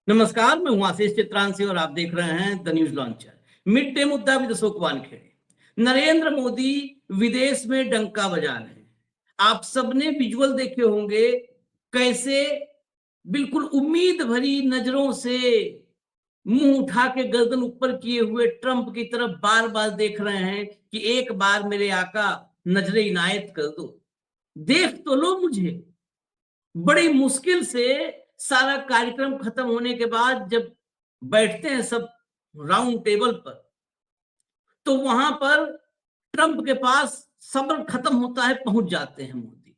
नमस्कार, मैं हूं आशीष चित्रांशी और आप देख रहे हैं the news launcher. Mid day मुद्दा विद अशोक वानखेड़े। नरेंद्र मोदी विदेश में डंका बजा रहे हैं। आप सबने विजुअल देखे होंगे कैसे बिल्कुल उम्मीद भरी नजरों से मुंह उठा के गर्दन ऊपर किए हुए ट्रंप की तरफ बार बार देख रहे हैं कि एक बार मेरे आका नजरें इनायत कर दो, देख तो लो मुझे। बड़ी मुश्किल से सारा कार्यक्रम खत्म होने के बाद जब बैठते हैं सब राउंड टेबल पर, तो वहां पर ट्रंप के पास सब्र खत्म होता है, पहुंच जाते हैं मोदी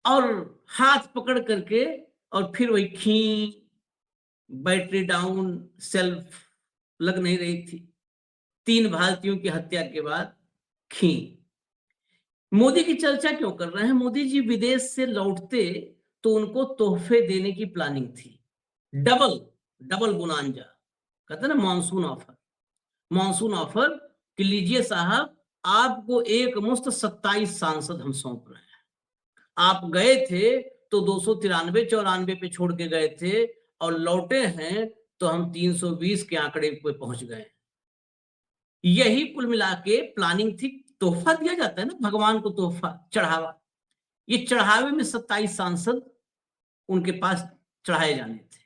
और हाथ पकड़ करके और फिर वही खी बैटरी डाउन, सेल्फ लग नहीं रही थी। 3 भारतीयों की हत्या के बाद खी। मोदी की चर्चा क्यों कर रहे हैं? मोदी जी विदेश से लौटते तो उनको तोहफे देने की प्लानिंग थी। डबल डबल बोनांजा, कहते हैं ना मानसून ऑफर। मानसून ऑफर कि लीजिए साहब, आपको एक मुश्त 27 सांसद हम सौंप रहे हैं। आप गए थे तो 293-94 पे छोड़ के गए थे और लौटे हैं तो हम 320 के आंकड़े पे पहुंच गए। यही कुल मिला के प्लानिंग थी। तोहफा दिया जाता है ना भगवान को, तोहफा चढ़ावा। ये चढ़ावे में 27 सांसद उनके पास चढ़ाए जाने थे।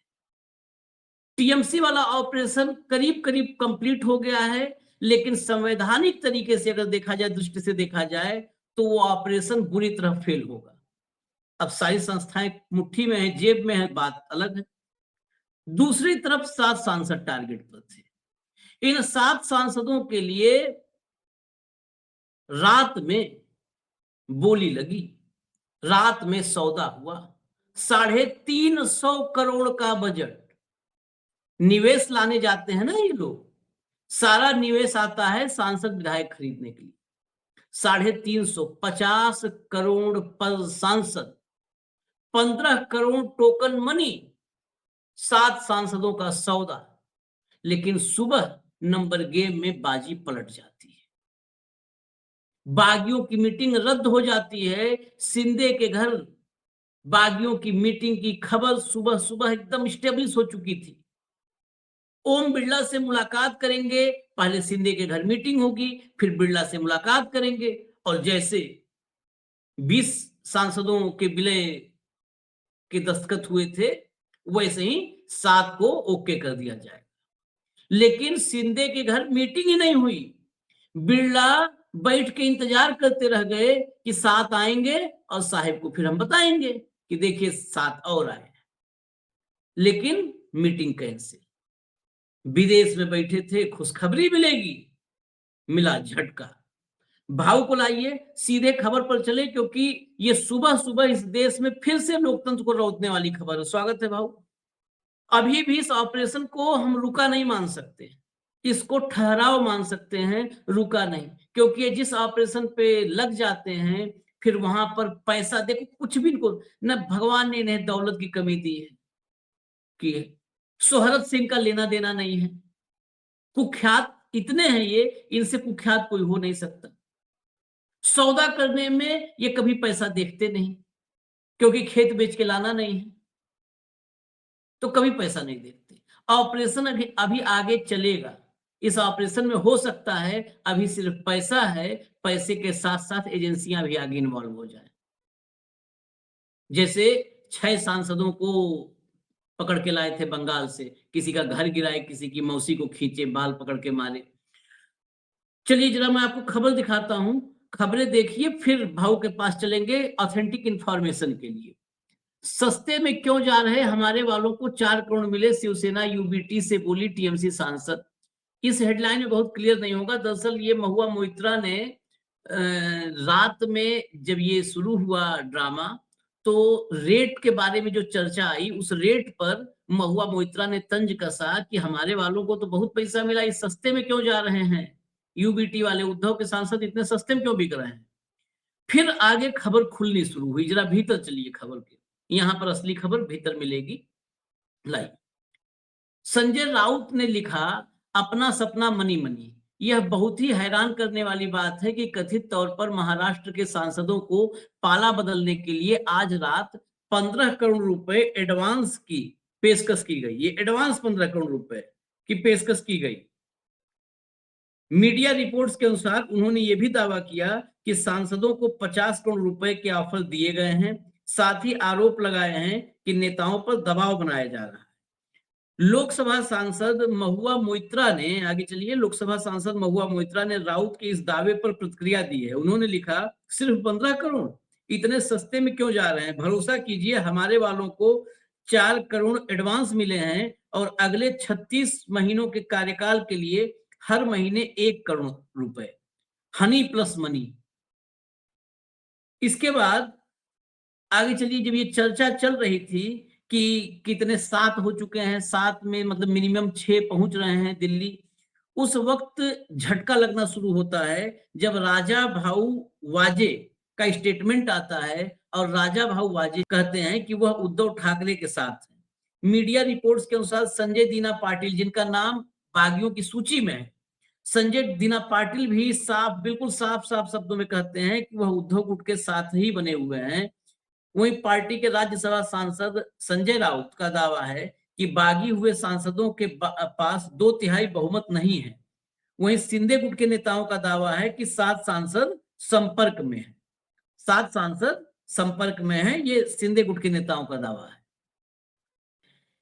टीएमसी वाला ऑपरेशन करीब करीब कंप्लीट हो गया है, लेकिन संवैधानिक तरीके से अगर देखा जाए, दृष्टि से देखा जाए, तो वो ऑपरेशन बुरी तरह फेल होगा। अब सारी संस्थाएं मुट्ठी में है, जेब में है, बात अलग है। दूसरी तरफ 7 सांसद टारगेट पर थे। इन 7 सांसदों के लिए रात में बोली लगी, रात में सौदा हुआ। 350 करोड़ का बजट। निवेश लाने जाते हैं ना ये लोग, सारा निवेश आता है सांसद विधायक खरीदने के लिए। 350 करोड़ पर सांसद, 15 करोड़ टोकन मनी, 7 सांसदों का सौदा। लेकिन सुबह नंबर गेम में बाजी पलट जाती है। बागियों की मीटिंग रद्द हो जाती है। शिंदे के घर बागियों की मीटिंग की खबर सुबह सुबह एकदम स्टेब्लिश हो चुकी थी। ओम बिरला से मुलाकात करेंगे, पहले शिंदे के घर मीटिंग होगी, फिर बिरला से मुलाकात करेंगे और जैसे 20 सांसदों के विलय के दस्तखत हुए थे, वैसे ही 7 को ओके कर दिया जाएगा। लेकिन शिंदे के घर मीटिंग ही नहीं हुई। बिरला बैठ के इंतजार करते रह गए कि 7 आएंगे और साहिब को फिर हम बताएंगे कि देखिए 7 और आए। लेकिन मीटिंग कैंसिल। विदेश में बैठे थे, खुशखबरी मिलेगी, मिला झटका। भाव को लाइए, सीधे खबर पर चले, क्योंकि ये सुबह सुबह इस देश में फिर से लोकतंत्र को रौंदने वाली खबर है। स्वागत है भाव। अभी भी इस ऑपरेशन को हम रुका नहीं मान सकते, इसको ठहराव मान सकते हैं, रुका नहीं। क्योंकि ये जिस ऑपरेशन पे लग जाते हैं, फिर वहां पर पैसा, देखो कुछ भी इनको न भगवान ने इन्हें दौलत की कमी दी है कि शोहरत से इनका लेना देना नहीं है। कुख्यात इतने हैं ये, इनसे कुख्यात कोई हो नहीं सकता। सौदा करने में ये कभी पैसा देखते नहीं, क्योंकि खेत बेच के लाना नहीं है, तो कभी पैसा नहीं देखते। ऑपरेशन अभी आगे चलेगा। इस ऑपरेशन में हो सकता है अभी सिर्फ पैसा है, पैसे के साथ साथ एजेंसियां भी आगे इन्वॉल्व हो जाए। जैसे 6 सांसदों को पकड़ के लाए थे बंगाल से, किसी का घर गिराए, किसी की मौसी को खींचे, बाल पकड़ के मारे। चलिए जरा मैं आपको खबर दिखाता हूं, खबरें देखिए, फिर भाऊ के पास चलेंगे ऑथेंटिक इंफॉर्मेशन के लिए। सस्ते में क्यों जा रहे हमारे वालों को 4 करोड़ मिले, शिवसेना यूबीटी से बोली टीएमसी सांसद। इस हेडलाइन में बहुत क्लियर नहीं होगा। दरअसल ये महुआ मोइत्रा ने रात में जब ये शुरू हुआ ड्रामा, तो रेट के बारे में जो चर्चा आई, उस रेट पर महुआ मोइत्रा ने तंज कसा कि हमारे वालों को तो बहुत पैसा मिला, इस सस्ते में क्यों जा रहे हैं यूबीटी वाले, उद्धव के सांसद इतने सस्ते में क्यों बिक रहे हैं। फिर आगे खबर खुलनी शुरू हुई। जरा भीतर चलिए खबर के, यहां पर असली खबर भीतर मिलेगी। लाइव संजय राउत ने लिखा, अपना सपना मनी मनी। यह बहुत ही हैरान करने वाली बात है कि कथित तौर पर महाराष्ट्र के सांसदों को पाला बदलने के लिए आज रात 15 करोड़ रुपए एडवांस की पेशकश की गई, ये एडवांस 15 करोड़ रुपए की पेशकश की गई। मीडिया रिपोर्ट्स के अनुसार उन्होंने ये भी दावा किया कि सांसदों को 50 करोड़ रुपए के ऑफर दिए गए हैं। साथ ही आरोप लगाए हैं कि नेताओं पर दबाव बनाया जा रहा है। लोकसभा सांसद महुआ मोइत्रा ने, आगे चलिए, लोकसभा सांसद महुआ मोइत्रा ने राउत के इस दावे पर प्रतिक्रिया दी है। उन्होंने लिखा, सिर्फ 15 करोड़, इतने सस्ते में क्यों जा रहे हैं? भरोसा कीजिए, हमारे वालों को 4 करोड़ एडवांस मिले हैं और अगले 36 महीनों के कार्यकाल के लिए हर महीने 1 करोड़ रुपए, हनी प्लस मनी। इसके बाद आगे चलिए, जब ये चर्चा चल रही थी कि कितने 7 हो चुके हैं, 7 में मतलब मिनिमम 6 पहुंच रहे हैं दिल्ली, उस वक्त झटका लगना शुरू होता है जब राजा भाऊ वाजे का स्टेटमेंट आता है और राजा भाऊ वाजे कहते हैं कि वह उद्धव ठाकरे के साथ है। मीडिया रिपोर्ट्स के अनुसार संजय दीना पाटिल, जिनका नाम बागियों की सूची में है, संजय दीना पाटिल भी बिल्कुल साफ साफ शब्दों में कहते हैं कि वह उद्धव गुट के साथ ही बने हुए हैं। वहीं पार्टी के राज्यसभा सांसद संजय राउत का दावा है कि बागी हुए सांसदों के पास 2/3 बहुमत नहीं है। वहीं शिंदे गुट के नेताओं का दावा है कि 7 सांसद संपर्क में है, 7 सांसद संपर्क में है, ये शिंदे गुट के नेताओं का दावा है।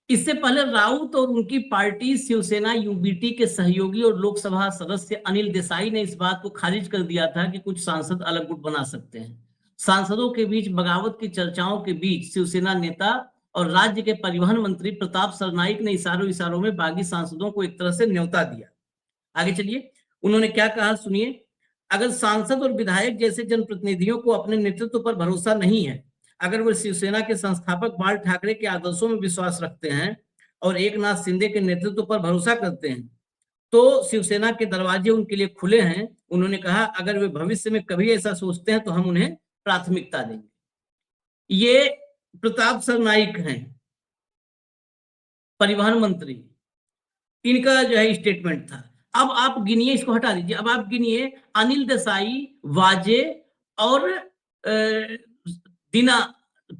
इससे पहले राउत और उनकी पार्टी शिवसेना यूबीटी के सहयोगी और लोकसभा सदस्य अनिल देसाई ने इस बात को खारिज कर दिया था कि कुछ सांसद अलग गुट बना सकते हैं। सांसदों के बीच बगावत की चर्चाओं के बीच शिवसेना नेता और राज्य के परिवहन मंत्री प्रताप सरनाईक ने इशारों में बागी सांसदों को एक तरह से न्योता दिया। आगे चलिए, उन्होंने क्या कहा, सुनिए। अगर सांसद और विधायक जैसे जनप्रतिनिधियों को अपने नेतृत्व पर भरोसा नहीं है, अगर वो शिवसेना के संस्थापक बाल ठाकरे के आदर्शों में विश्वास रखते हैं और एकनाथ शिंदे के नेतृत्व पर भरोसा करते हैं, तो शिवसेना के दरवाजे उनके लिए खुले हैं। उन्होंने कहा, अगर वे भविष्य में कभी ऐसा सोचते हैं तो हम उन्हें प्राथमिकता देंगे। ये प्रताप सरनाईक हैं, परिवहन मंत्री, इनका जो है स्टेटमेंट था। अब आप गिनिए, इसको हटा दीजिए, अब आप गिनिए अनिल देसाई, वाजे और दीना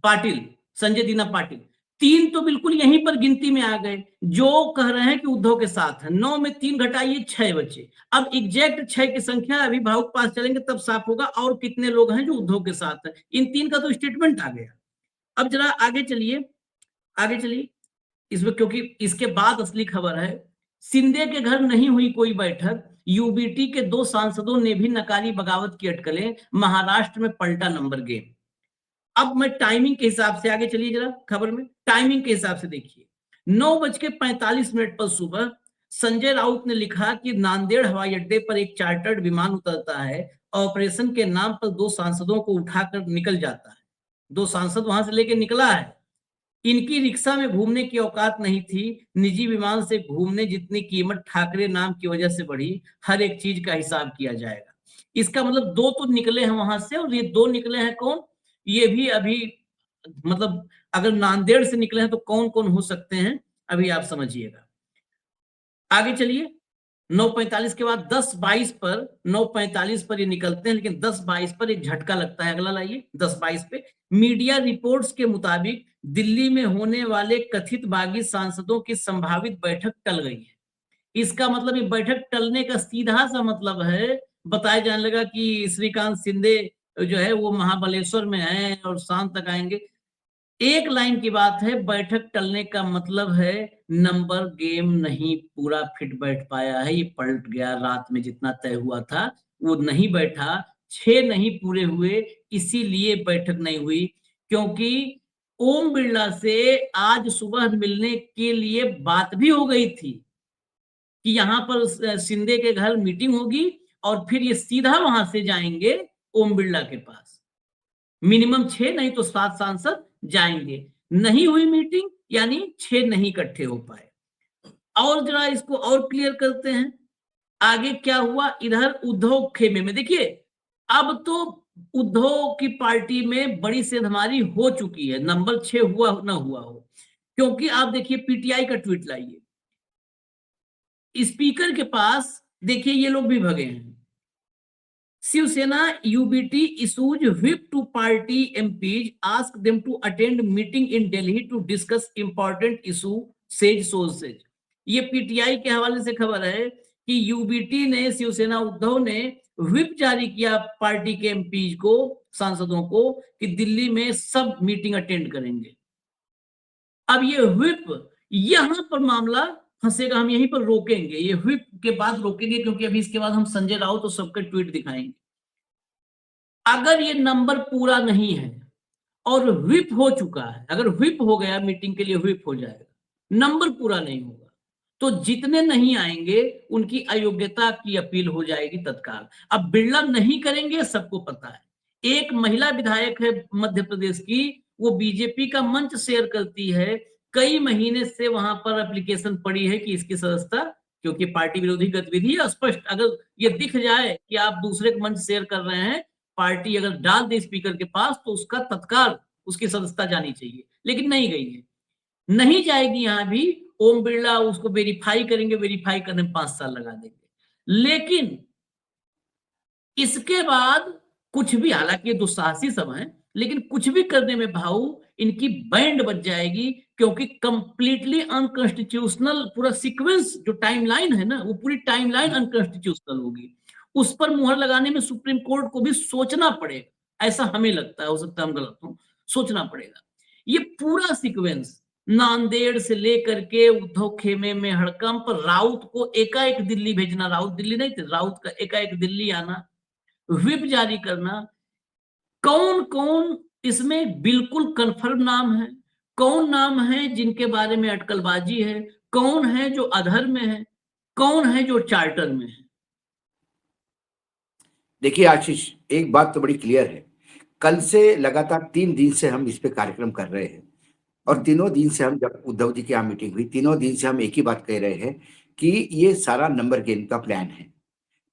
पाटिल, संजय दीना पाटिल, 3 तो बिल्कुल यहीं पर गिनती में आ गए, जो कह रहे हैं कि उद्धव के साथ है। 9 में 3 घटाइए, 6 बचे। अब एग्जैक्ट 6 की संख्या अभी भाव के पास चलेंगे तब साफ होगा और कितने लोग हैं जो उद्धव के साथ है। इन 3 का तो स्टेटमेंट आ गया। अब जरा आगे चलिए, आगे चलिए इसमें, क्योंकि इसके बाद असली खबर है। शिंदे के घर नहीं हुई कोई बैठक, यूबीटी के 2 सांसदों ने भी नकारी बगावत की अटकलें, महाराष्ट्र में पलटा नंबर गेम। अब मैं टाइमिंग के हिसाब से, आगे चलिए जरा खबर में, टाइमिंग के हिसाब से देखिए। 9:45 पर सुबह संजय राउत ने लिखा कि नांदेड़ हवाई अड्डे पर एक चार्टर्ड विमान उतरता है, ऑपरेशन के नाम पर 2 सांसदों को उठाकर निकल जाता है। 2 सांसद वहां से लेके निकला है। इनकी रिक्शा में घूमने की औकात नहीं थी। निजी विमान से घूमने जितनी कीमत ठाकरे नाम की वजह से बढ़ी, हर एक चीज का हिसाब किया जाएगा। इसका मतलब 2 तो निकले हैं वहां से, और ये 2 निकले हैं कौन, ये भी अभी, मतलब अगर नांदेड़ से निकले हैं तो कौन कौन हो सकते हैं, अभी आप समझिएगा। आगे चलिए, 9:45 के बाद 10:22 पर, 9:45 पर ये निकलते हैं, लेकिन 10:22 पर एक झटका लगता है। अगला लाइए, 10:22 पे मीडिया रिपोर्ट्स के मुताबिक दिल्ली में होने वाले कथित बागी सांसदों की संभावित बैठक टल गई है। इसका मतलब, ये बैठक टलने का सीधा सा मतलब है, बताया जाने लगा कि श्रीकांत शिंदे जो है वो महाबलेश्वर में है और शाम तक आएंगे। एक लाइन की बात है, बैठक टलने का मतलब है नंबर गेम नहीं पूरा फिट बैठ पाया है, ये पलट गया। रात में जितना तय हुआ था वो नहीं बैठा, 6 नहीं पूरे हुए, इसीलिए बैठक नहीं हुई। क्योंकि ओम बिरला से आज सुबह मिलने के लिए बात भी हो गई थी कि यहाँ पर शिंदे के घर मीटिंग होगी और फिर ये सीधा वहां से जाएंगे ओम बिरला के पास। मिनिमम 6 नहीं तो 7 सांसद जाएंगे। नहीं हुई मीटिंग, यानी 6 नहीं इकट्ठे हो पाए। और जरा इसको और क्लियर करते हैं, आगे क्या हुआ। इधर उद्धव खेमे में देखिए, अब तो उद्धव की पार्टी में बड़ी सेंधमारी हो चुकी है, नंबर 6 हुआ ना हुआ हो। क्योंकि आप देखिए, पीटीआई का ट्वीट लाइए, स्पीकर के पास देखिए ये लोग भी भगे हैं। Shivsena UBT issues whip to party MPs, ask them to attend meeting in Delhi to discuss important issue, says sources. ये पीटीआई के हवाले से खबर है कि यूबीटी ने, शिवसेना उद्धव ने व्हिप जारी किया पार्टी के एमपीज को, सांसदों को, कि दिल्ली में सब मीटिंग अटेंड करेंगे। अब ये व्हिप, यहां पर मामला फंसेगा, हम यहीं पर रोकेंगे, ये व्हिप के बाद रोकेंगे, क्योंकि अभी इसके बाद हम संजय राउत तो सबके ट्वीट दिखाएंगे। अगर ये नंबर पूरा नहीं है और व्हिप हो चुका है, अगर व्हिप हो गया, मीटिंग के लिए व्हिप हो जाएगा, नंबर पूरा नहीं होगा, तो जितने नहीं आएंगे उनकी अयोग्यता की अपील हो जाएगी तत्काल। अब बिरला नहीं करेंगे, सबको पता है। एक महिला विधायक है मध्य प्रदेश की, वो बीजेपी का मंच शेयर करती है, कई महीने से वहां पर एप्लीकेशन पड़ी है कि इसकी सदस्यता, क्योंकि पार्टी विरोधी गतिविधि है स्पष्ट, अगर ये दिख जाए कि आप दूसरे मंच शेयर कर रहे हैं, पार्टी अगर डाल दे स्पीकर के पास, तो उसका तत्काल उसकी सदस्यता जानी चाहिए, लेकिन नहीं गई है, नहीं जाएगी। यहां भी ओम बिरला उसको वेरीफाई करेंगे, वेरीफाई करने में 5 साल लगा देंगे। लेकिन इसके बाद कुछ भी, हालांकि ये दुस्साहसी सब है, लेकिन कुछ भी करने में भाऊ इनकी बैंड बच जाएगी, क्योंकि कंप्लीटली अनकॉन्स्टिट्यूशनल पूरा सीक्वेंस, जो टाइमलाइन है ना, वो पूरी टाइमलाइन अनकॉन्स्टिट्यूशनल होगी। उस पर मुहर लगाने में सुप्रीम कोर्ट को भी सोचना पड़ेगा, ऐसा हमें लगता है, हो सकता है हम गलत हूं, सोचना पड़ेगा। ये पूरा सीक्वेंस, नांदेड़ से लेकर के उद्धव खेमे में हड़कंप, राउत को एकाएक दिल्ली भेजना, राउत दिल्ली नहीं थे, राउत का एकाएक दिल्ली आना, व्हिप जारी करना, कौन कौन इसमें बिल्कुल कंफर्म नाम है, कौन नाम है जिनके बारे में अटकलबाजी है, कौन है जो अधर में है, कौन है जो चार्टर में है। देखिए आशीष, एक बात तो बड़ी क्लियर है, कल से लगातार 3 दिन से हम इस पे कार्यक्रम कर रहे हैं, और तीनों दिन से हम, जब उद्धव जी की यहाँ मीटिंग हुई, तीनों दिन से हम एक ही बात कह रहे हैं कि ये सारा नंबर गेम का प्लान है।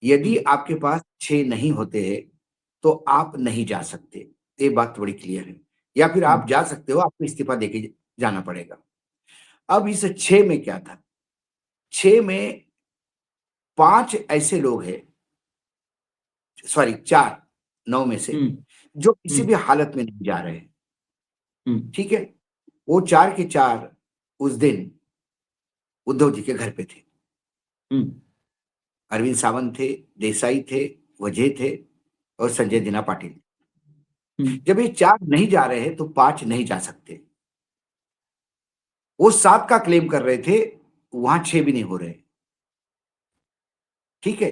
यदि आपके पास 6 नहीं होते हैं तो आप नहीं जा सकते, ये बात तो बड़ी क्लियर है, या फिर आप जा सकते हो, आपको इस्तीफा देके जाना पड़ेगा। अब इस 6 में क्या था, 6 में 5 ऐसे लोग हैं, सॉरी 4, 9 में से, जो किसी भी हालत में नहीं जा रहे हैं। ठीक है, वो 4 के 4 उस दिन उद्धव जी के घर पे थे। अरविंद सावंत थे, देसाई थे, वजह थे और संजय दिना पाटिल। जब ये 4 नहीं जा रहे हैं तो 5 नहीं जा सकते। वो 7 का क्लेम कर रहे थे, वहां 6 भी नहीं हो रहे। ठीक है,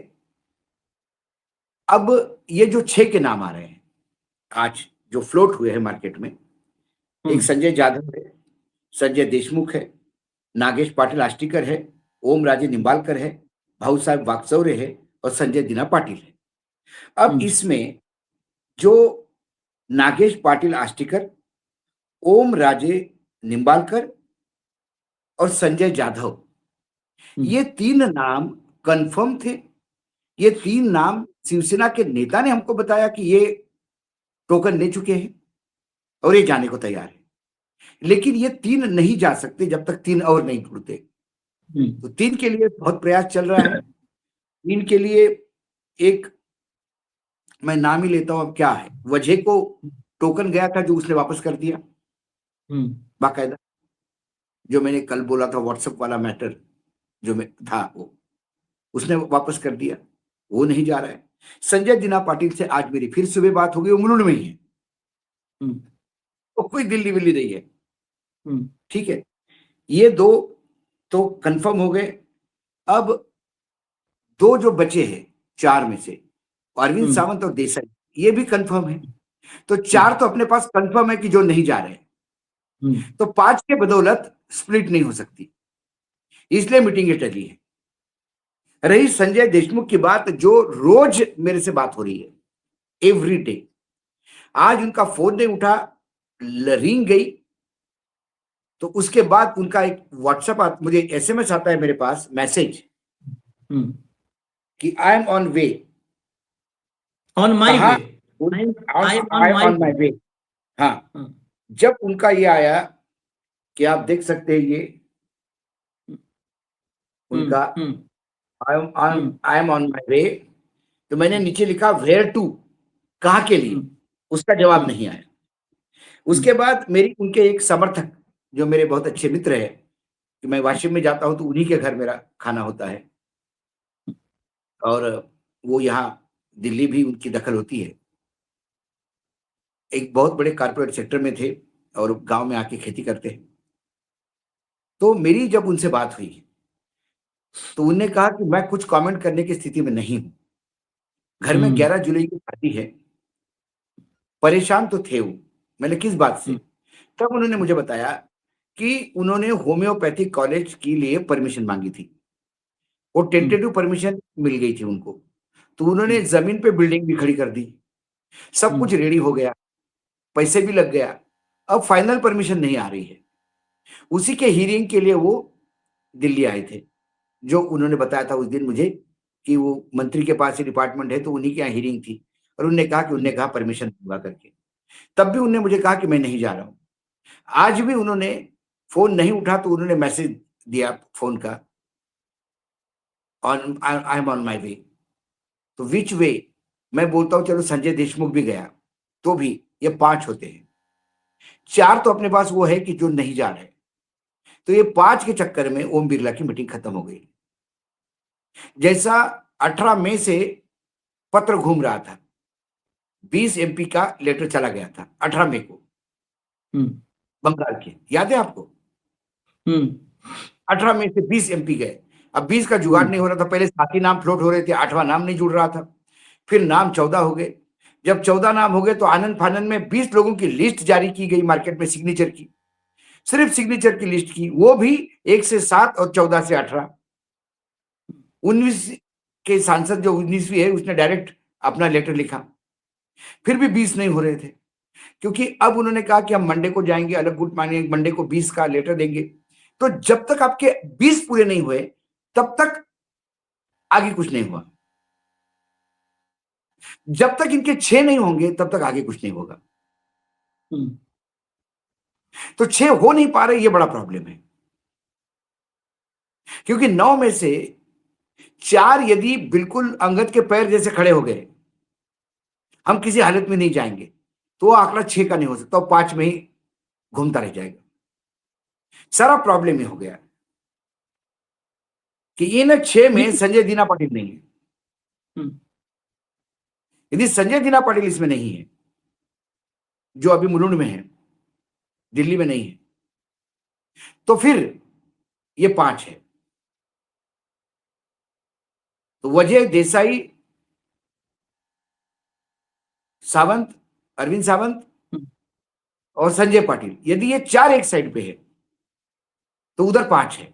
अब ये जो 6 के नाम आ रहे हैं आज, जो फ्लोट हुए हैं मार्केट में, एक संजय जाधव है, संजय देशमुख है, नागेश पाटिल आष्टीकर है, ओम राजे निंबालकर है, भाऊ साहब वाकचौरे है और संजय दिना पाटिल है। अब इसमें जो नागेश पाटिल आष्टीकर, ओम राजे निंबालकर और संजय जाधव, ये 3 नाम कंफर्म थे। ये 3 नाम शिवसेना के नेता ने हमको बताया कि ये टोकन ले चुके हैं और ये जाने को तैयार है, लेकिन ये 3 नहीं जा सकते जब तक 3 और नहीं जुड़ते। तो 3 के लिए बहुत प्रयास चल रहा है। 3 के लिए एक मैं नाम ही लेता हूं, अब क्या है, वजह को टोकन गया था जो उसने वापस कर दिया बाकायदा, जो मैंने कल बोला था व्हाट्सएप वाला मैटर जो मैं था, वो उसने वापस कर दिया, वो नहीं जा रहा है। संजय दिना पाटिल से आज मेरी फिर सुबह बात हो गई, वो मुलुंड में ही है, तो कोई दिल्ली विल्ली नहीं है। ठीक है, ये 2 तो कंफर्म हो गए। अब 2 जो बचे हैं 4 में से, अरविंद सावंत और देसाई, ये भी कंफर्म है। तो 4 तो अपने पास कंफर्म है कि जो नहीं जा रहे। तो 5 के बदौलत स्प्लिट नहीं हो सकती, इसलिए मीटिंग टली है। रही संजय देशमुख की बात, जो रोज मेरे से बात हो रही है, एवरी डे, आज उनका फोन नहीं उठा, रिंग गई, तो उसके बाद उनका एक व्हाट्सएप, मुझे एसएमएस आता है मेरे पास, मैसेज कि I am on way, on my way, on my way. हाँ, जब उनका ये आया कि आप देख सकते हैं, ये उनका आई एम ऑन माई वे, तो मैंने नीचे लिखा वेयर टू, कहाँ के लिए, उसका जवाब नहीं आया। उसके बाद मेरी उनके एक समर्थक जो मेरे बहुत अच्छे मित्र है, कि मैं वाशिम में जाता हूँ तो उन्हीं के घर मेरा खाना होता है, और वो यहाँ दिल्ली भी उनकी दखल होती है। एक बहुत बड़े कॉर्पोरेट सेक्टर में थे और गांव में आके खेती करते हैं। तो मेरी जब उनसे बात हुई तो उन्होंने कहा कि मैं कुछ कमेंट करने की स्थिति में नहीं हूं। घर में 11 जुलाई की पार्टी है, परेशान तो थे वो। मैंने किस बात से? तब उन्होंने मुझे बताया कि उन्होंने होम्योपैथिक कॉलेज के लिए परमिशन मांगी थी, वो टेंटेटिव परमिशन मिल गई थी उनको, तो उन्होंने जमीन पे बिल्डिंग भी खड़ी कर दी, सब कुछ रेडी हो गया, पैसे भी लग गया, अब फाइनल परमिशन नहीं आ रही है। उसी के हियरिंग के लिए वो दिल्ली आए थे, जो उन्होंने बताया था उस दिन मुझे कि वो मंत्री के पास ही डिपार्टमेंट है, तो उन्हीं के यहाँ हियरिंग थी, और उन्होंने कहा परमिशन दूंगा करके। तब भी उन्होंने मुझे कहा कि मैं नहीं जा रहा हूं। आज भी उन्होंने फोन नहीं उठा तो उन्होंने मैसेज दिया फोन का, on I am on my way. तो विच वे? मैं बोलता हूं चलो संजय देशमुख भी गया तो भी ये 5 होते हैं, 4 तो अपने पास वो है कि जो नहीं जा रहे, तो ये 5 के चक्कर में ओम बिरला की मीटिंग खत्म हो गई। जैसा 18 मई से पत्र घूम रहा था, 20 एमपी का लेटर चला गया था 18 मई को, बंगाल के, याद है आपको? 18 मई से 20 एमपी गए। अब 20 का जुगाड़ नहीं हो रहा था, पहले 7 ही नाम फ्लोट हो रहे थे, 8वां नाम नहीं जुड़ रहा था, फिर नाम 14 हो गए। जब 14 नाम हो गए तो आनंद फानंद में 20 लोगों की लिस्ट जारी की गई मार्केट में, सिग्नेचर की, सिर्फ सिग्नेचर की लिस्ट की, वो भी 1 से 7 और 14 से 18। 19 के सांसद जो 19वीं है उसने डायरेक्ट अपना लेटर लिखा, फिर भी 20 नहीं हो रहे थे, क्योंकि अब उन्होंने कहा कि हम मंडे को जाएंगे, अलग गुट मानेंगे, मंडे को 20 का लेटर देंगे। तो जब तक आपके 20 पूरे नहीं हुए तब तक आगे कुछ नहीं हुआ, जब तक इनके 6 नहीं होंगे तब तक आगे कुछ नहीं होगा। तो 6 हो नहीं पा रहे, ये बड़ा प्रॉब्लम है, क्योंकि 9 में से 4 यदि बिल्कुल अंगद के पैर जैसे खड़े हो गए, हम किसी हालत में नहीं जाएंगे, तो वो आंकड़ा 6 का नहीं हो सकता, वो 5 में ही घूमता रह जाएगा। सारा प्रॉब्लम ये हो गया कि इन 6 में संजय दीना पाटिल नहीं है। यदि संजय दीना पाटिल इसमें नहीं है, जो अभी मुलुंड में है, दिल्ली में नहीं है, तो फिर ये 5 है। तो वजह देसाई, सावंत, अरविंद सावंत और संजय पाटिल, यदि ये 4 एक साइड पे है तो उधर 5 है,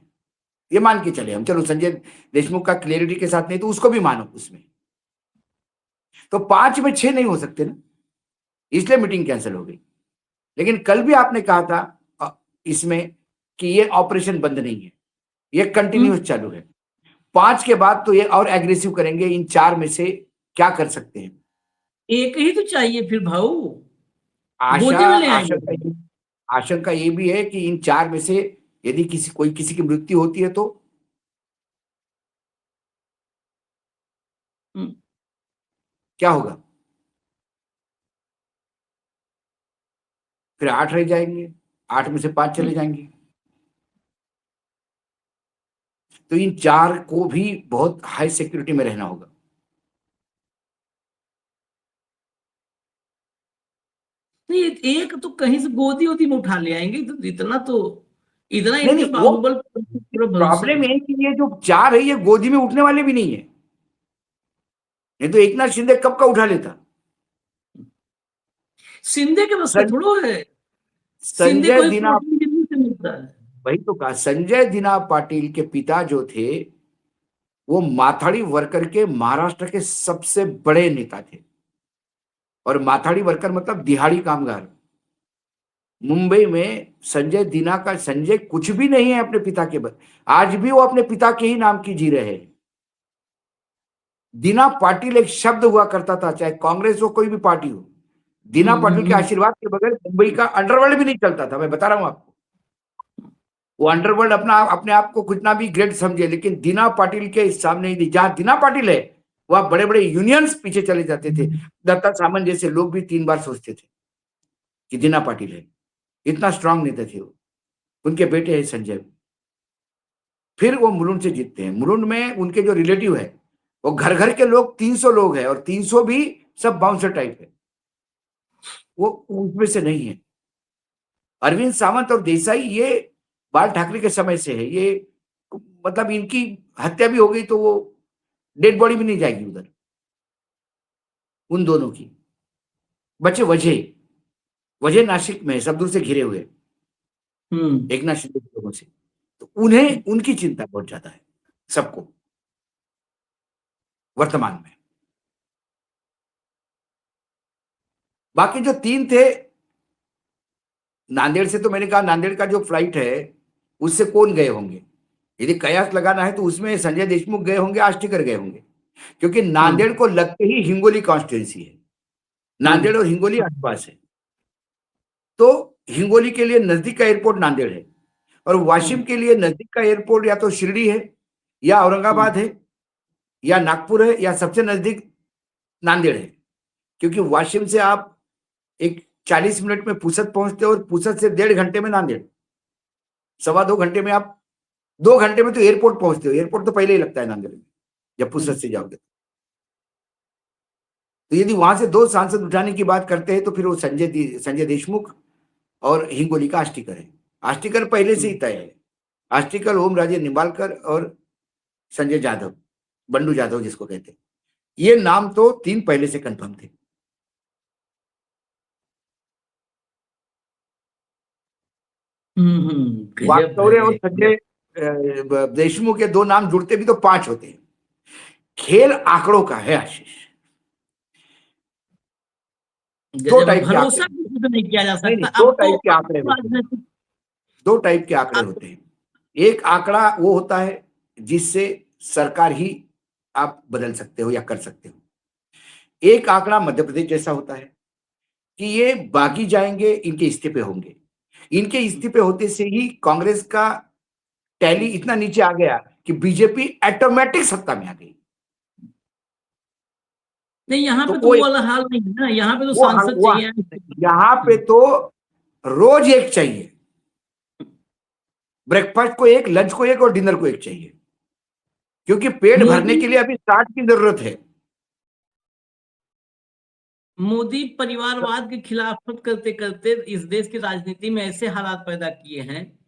ये मान के चले हम। चलो संजय देशमुख का क्लियरिटी के साथ नहीं तो उसको भी मानो उसमें, तो 5 में 6 नहीं हो सकते ना, इसलिए मीटिंग कैंसिल हो गई। लेकिन कल भी आपने कहा था इसमें कि ये ऑपरेशन बंद नहीं है, ये कंटिन्यूस चालू है। 5 के बाद तो ये और एग्रेसिव करेंगे। इन 4 में से क्या कर सकते हैं? एक ही तो चाहिए फिर भाऊ, आशंका ये भी है कि इन 4 में से यदि किसी की मृत्यु होती है तो क्या होगा? फिर 8 रह जाएंगे, 8 में से 5 चले जाएंगे। तो इन 4 को भी बहुत हाई सिक्योरिटी में रहना होगा। नहीं, एक तो कहीं से गोदी वोदी में उठा ले आएंगे, तो इतना नहीं इनके नहीं, वो बाहुबल पूरा भरोसा प्रॉब्लम है। है कि ये जो 4 है ये गोदी में उठने वाले भी नहीं है। नहीं तो एकनाथ शिंदे कब का उठा लेता। शिंदे के बस का थोड़ो है, शिंदे संजय को ही दीना, प्रोटीन दिल्ली से मिलता है। वही तो कहा, संजय दीना पाटिल के पिता जो थे वो माथाड़ी वर्कर के महाराष्ट्र के सबसे बड़े नेता थे। और माथाड़ी वर्कर मतलब दिहाड़ी कामगार। मुंबई में संजय दीना का, संजय कुछ भी नहीं है अपने पिता के बाद, आज भी वो अपने पिता के ही नाम की जी रहे हैं। दीना पाटिल एक शब्द हुआ करता था, चाहे कांग्रेस हो कोई भी पार्टी हो, दीना पाटिल के आशीर्वाद के बगैर मुंबई का अंडरवर्ल्ड भी नहीं चलता था। मैं बता रहा हूं आपको, वो अंडरवर्ल्ड अपने आप को कितना भी ग्रेट समझे, लेकिन दीना पाटिल के सामने ही नहीं। जहां दीना पाटिल है वहां बड़े बड़े यूनियंस पीछे चले जाते थे। दत्ता सामंत जैसे लोग भी 3 बार सोचते थे कि दीना पाटिल है, इतना स्ट्रांग नेता थे वो। उनके बेटे हैं संजय, फिर वो मुलुंड से जीतते हैं। मुलुंड में उनके जो रिलेटिव है वो घर घर के लोग 300 लोग हैं, और 300 भी सब बाउंसर टाइप है, वो उसमें से नहीं है। अरविंद सावंत और देसाई ये बाल ठाकरे के समय से है। ये मतलब इनकी हत्या भी हो गई तो वो डेड बॉडी भी नहीं जाएगी उधर, उन दोनों की। बचे वजह, वजह नासिक में सब दूर से घिरे हुए एक नाथ शिंदे के लोगों से, तो उन्हें उनकी चिंता बहुत ज्यादा है सबको वर्तमान में। बाकी जो 3 थे, नांदेड़ से तो मैंने कहा नांदेड़ का जो फ्लाइट है उससे कौन गए होंगे, यदि कयास लगाना है तो उसमें संजय देशमुख गए होंगे, आष्टीकर गए होंगे, क्योंकि नांदेड़ को लगते ही हिंगोली कॉन्स्टिट्यूंसी है, नांदेड़ और हिंगोली आसपास है। तो हिंगोली के लिए नजदीक का एयरपोर्ट नांदेड़ है, और वाशिम के लिए नजदीक का एयरपोर्ट या तो शिरडी है, या औरंगाबाद है, या नागपुर है, या सबसे नजदीक नांदेड़ है। क्योंकि वाशिम से आप एक 40 मिनट में पुसद पहुंचते हो, और पुसद से 1.5 घंटे में नांदेड़, 2.25 घंटे में आप, 2 घंटे में तो एयरपोर्ट पहुंचते हो। एयरपोर्ट तो पहले ही लगता है नांदेड़ में जब पुसद से जाओगे। तो यदि वहां से 2 सांसद उठाने की बात करते हैं तो फिर वो संजय देशमुख और हिंगोली का आष्टीकर है। आष्टीकर पहले से ही तय है, आष्टीकर, ओम राजे निंबालकर और संजय जाधव, बंडू जाधव जिसको कहते हैं, ये नाम तो 3 पहले से कंफर्म थे। वाकचौरे और संजय देशमुख के 2 नाम जुड़ते भी तो 5 होते हैं। खेल आंकड़ों का है आशीष। 2 टाइप के भरोसा नहीं किया जा सकता। 2 टाइप के आंकड़े होते हैं, 2 टाइप के आंकड़े होते हैं। एक आंकड़ा वो होता है जिससे सरकार ही आप बदल सकते हो या कर सकते हो। एक आंकड़ा मध्य प्रदेश जैसा होता है कि ये बागी जाएंगे, इनके इस्तीफे होंगे। इनके इस्तीफे होते से ही कांग्रेस का टैली इतना नीचे आ गया कि बीजेपी ऑटोमेटिक सत्ता में आ गई। नहीं, यहाँ पे तो वो वाला हाल नहीं है ना, यहाँ पे तो सांसद चाहिए। यहाँ पे तो रोज एक चाहिए, ब्रेकफास्ट को एक, लंच को एक और डिनर को एक चाहिए, क्योंकि पेट भरने के लिए अभी 60 की जरूरत है। मोदी परिवारवाद की खिलाफत करते करते इस देश की राजनीति में ऐसे हालात पैदा किए हैं,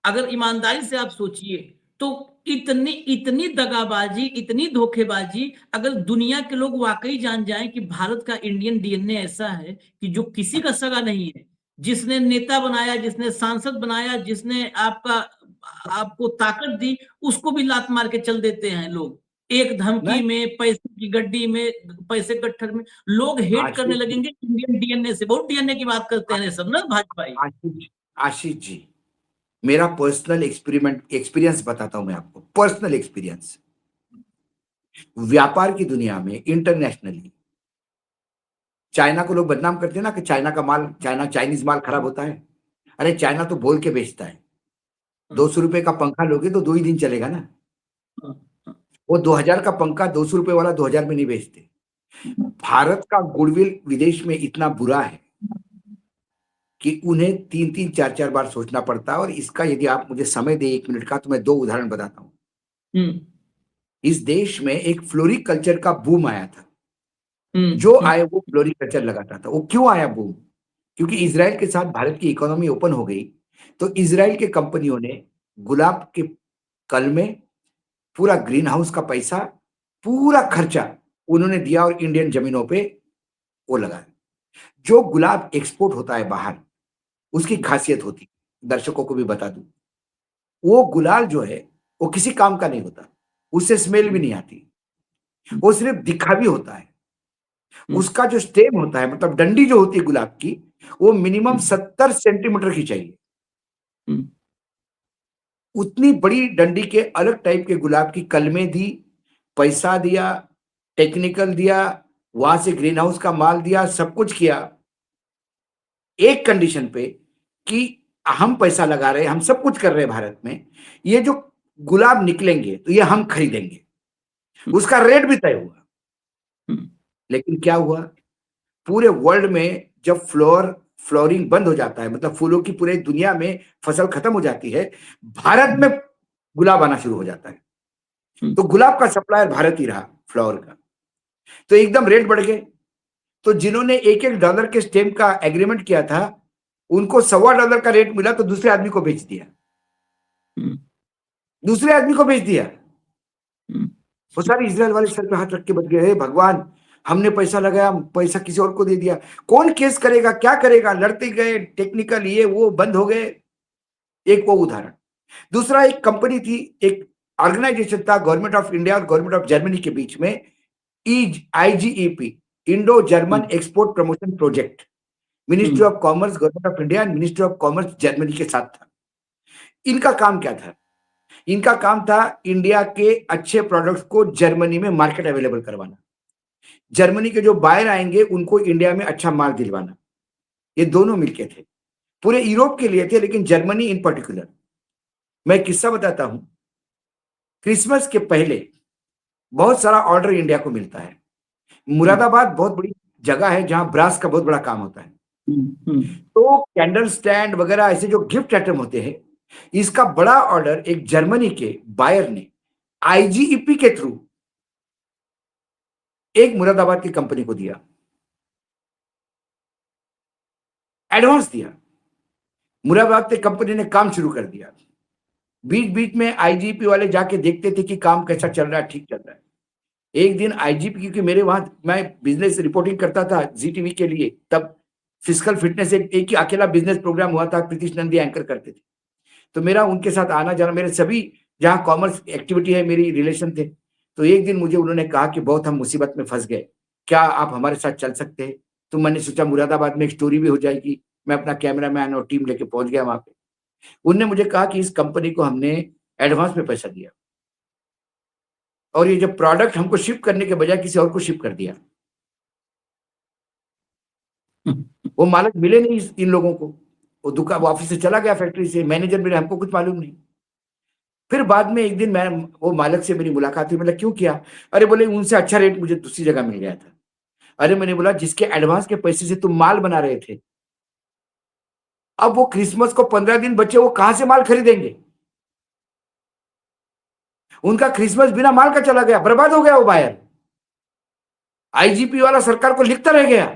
अगर ईमानदारी से आप सोचिए तो इतनी इतनी दगाबाजी, इतनी धोखेबाजी, अगर दुनिया के लोग वाकई जान जाएं कि भारत का इंडियन डीएनए ऐसा है कि जो किसी का सगा नहीं है, जिसने नेता बनाया, जिसने सांसद बनाया, जिसने आपको ताकत दी, उसको भी लात मार के चल देते हैं लोग। एक धमकी में, पैसे की गड्डी में, पैसे कट्ठर में लोग हेट करने लगेंगे इंडियन डीएनए से। बहुत डीएनए की बात करते हैं सब ना भाजपा। आशीष जी, मेरा पर्सनल एक्सपीरियंस बताता हूं मैं आपको, पर्सनल एक्सपीरियंस। व्यापार की दुनिया में इंटरनेशनली चाइना को लोग बदनाम करते हैं ना कि चाइना का माल, चाइनीज माल खराब होता है। अरे चाइना तो बोल के बेचता है। 200 रुपए का पंखा लोगे तो 2 ही दिन चलेगा ना। वो 2000 का पंखा 200 रुपए वाला 2000 में नहीं बेचते। भारत का गुडविल विदेश में इतना बुरा है कि उन्हें 3-3, 4-4 बार सोचना पड़ता है। और इसका यदि आप मुझे समय दे 1 मिनट का तो मैं 2 उदाहरण बताता हूं। इस देश में एक फ्लोरिकल्चर का बूम आया था। जो आए वो फ्लोरिकल्चर लगाता था। वो क्यों आया बूम? क्योंकि इजराइल के साथ भारत की इकोनॉमी ओपन हो गई, तो इजराइल के कंपनियों ने गुलाब के कल में पूरा ग्रीन हाउस का पैसा, पूरा खर्चा उन्होंने दिया और इंडियन जमीनों पे वो लगाया। जो गुलाब एक्सपोर्ट होता है बाहर, उसकी खासियत होती, दर्शकों को भी बता दूं, वो गुलाल जो है वो किसी काम का नहीं होता, उससे स्मेल भी नहीं आती, वो सिर्फ दिखावी होता है। उसका जो स्टेम होता है, मतलब डंडी जो होती है गुलाब की, वो मिनिमम 70 सेंटीमीटर की चाहिए। उतनी बड़ी डंडी के अलग टाइप के गुलाब की कलमें दी, पैसा दिया, टेक्निकल दिया, वहां से ग्रीन हाउस का माल दिया, सब कुछ किया, एक कंडीशन पे कि हम पैसा लगा रहे हैं, हम सब कुछ कर रहे हैं भारत में, ये जो गुलाब निकलेंगे तो ये हम खरीदेंगे। उसका रेट भी तय हुआ। लेकिन क्या हुआ, पूरे वर्ल्ड में जब फ्लोरिंग बंद हो जाता है, मतलब फूलों की पूरे दुनिया में फसल खत्म हो जाती है, भारत में गुलाब आना शुरू हो जाता है। तो गुलाब का सप्लायर भारत ही रहा, फ्लावर का। तो एकदम रेट बढ़ गए। तो जिन्होंने $1 के स्टेम का एग्रीमेंट किया था, उनको $1.25 का रेट मिला, तो दूसरे आदमी को बेच दिया, दूसरे आदमी को बेच दिया। वो सारे इजराइल वाले सर पे हाथ रख के बच गए, हे भगवान, हमने पैसा लगाया, पैसा किसी और को दे दिया, कौन केस करेगा, क्या करेगा, लड़ते गए, टेक्निकल ये वो बंद हो गए। एक वो उदाहरण। दूसरा, एक कंपनी थी, एक ऑर्गेनाइजेशन था गवर्नमेंट ऑफ इंडिया और गवर्नमेंट ऑफ जर्मनी के बीच में, IGEP, Indo German export promotion project, ministry of commerce government of India and ministry of commerce Germany के साथ था। इनका काम क्या था? इनका काम था इंडिया के अच्छे प्रोडक्ट्स को जर्मनी में मार्केट अवेलेबल करवाना, जर्मनी के जो बायर आएंगे उनको इंडिया में अच्छा माल दिलवाना। ये दोनों मिलके थे, पूरे यूरोप के लिए थे, लेकिन जर्मनी इन पर्टिकुलर। मैं किस्सा बताता हूं। क्रिसमस के पहले बहुत सारा ऑर्डर इंडिया को मिलता है। मुरादाबाद बहुत बड़ी जगह है जहां ब्रास का बहुत बड़ा काम होता है। तो कैंडल स्टैंड वगैरह ऐसे जो गिफ्ट आइटम होते हैं, इसका बड़ा ऑर्डर एक जर्मनी के बायर ने IGEP के थ्रू एक मुरादाबाद की कंपनी को दिया, एडवांस दिया। मुरादाबाद की कंपनी ने काम शुरू कर दिया। बीच बीच में IGEP वाले जाके देखते थे कि काम कैसा चल रहा है, ठीक चल रहा है। एक दिन IGEP, क्योंकि मेरे वहां मैं बिजनेस रिपोर्टिंग करता था ZTV के लिए, तब फिजिकल फिटनेस एक ही अकेला बिजनेस प्रोग्राम हुआ था, प्रीतिश नंदी एंकर करते थे। तो मेरा उनके साथ आना जाना, मेरे सभी जहां कॉमर्स एक्टिविटी है मेरी रिलेशन थे। तो एक दिन मुझे उन्होंने कहा कि बहुत हम मुसीबत में फंस गए, क्या आप हमारे साथ चल सकते हैं? तो मैंने सोचा मुरादाबाद में एक स्टोरी भी हो जाएगी। मैं अपना कैमरामैन और टीम लेके पहुंच गया वहां पे। उनने मुझे कहा कि इस कंपनी को हमने एडवांस में पैसा दिया और ये जब प्रोडक्ट हमको शिप करने के बजाय किसी और को शिप कर दिया। वो मालिक मिले नहीं इन लोगों को, वो दुकान ऑफिस से चला गया, फैक्ट्री से मैनेजर मिले, हमको कुछ मालूम नहीं। फिर बाद में एक दिन मैं, वो मालिक से मेरी मुलाकात हुई। मतलब क्यों किया? अरे बोले उनसे अच्छा रेट मुझे दूसरी जगह मिल गया था। अरे मैंने बोला जिसके एडवांस के पैसे से तुम माल बना रहे थे, अब वो क्रिसमस को 15 दिन बचे, वो कहां से माल खरीदेंगे? उनका क्रिसमस बिना माल का चला गया, बर्बाद हो गया वो बायर। IGP वाला सरकार को लिखता रह गया